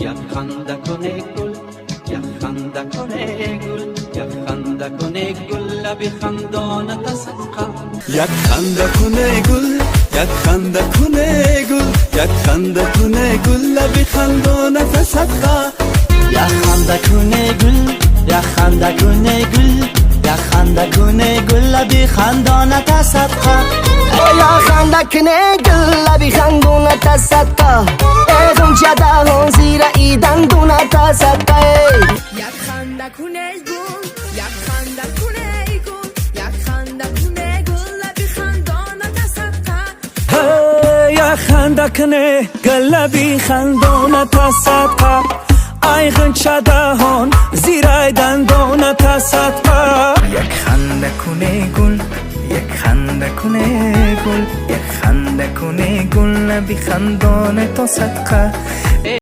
یا خنده کنه گل، یا خنده کنه گل، یا خنده کنه گل لبی خندانت صدقه. یک خنده کنه گل، یک خنده کنه گل، یک خنده کنه گل لبی خندانت صدقه. یک خنده کنه گل، یک خنده کنه گل، یک خنده کنه گل لبی خندانت صدقه. یا خنده کنه گل لبی خندانت صدقه. غنچه دهان زیر ای دندونت صدقه. یک خنده کنه گل، یک خنده کنه گل، یک خنده کنه گل لبی خندانت صدقه. یک خنده کنه گل لبی خندانت صدقه. ای غنچه دهان زیر ای دندانت صدقه. یک خنده کنه گل، یک خنده کنه گل، یک خنده کنه گل لبی خندانت صدقه.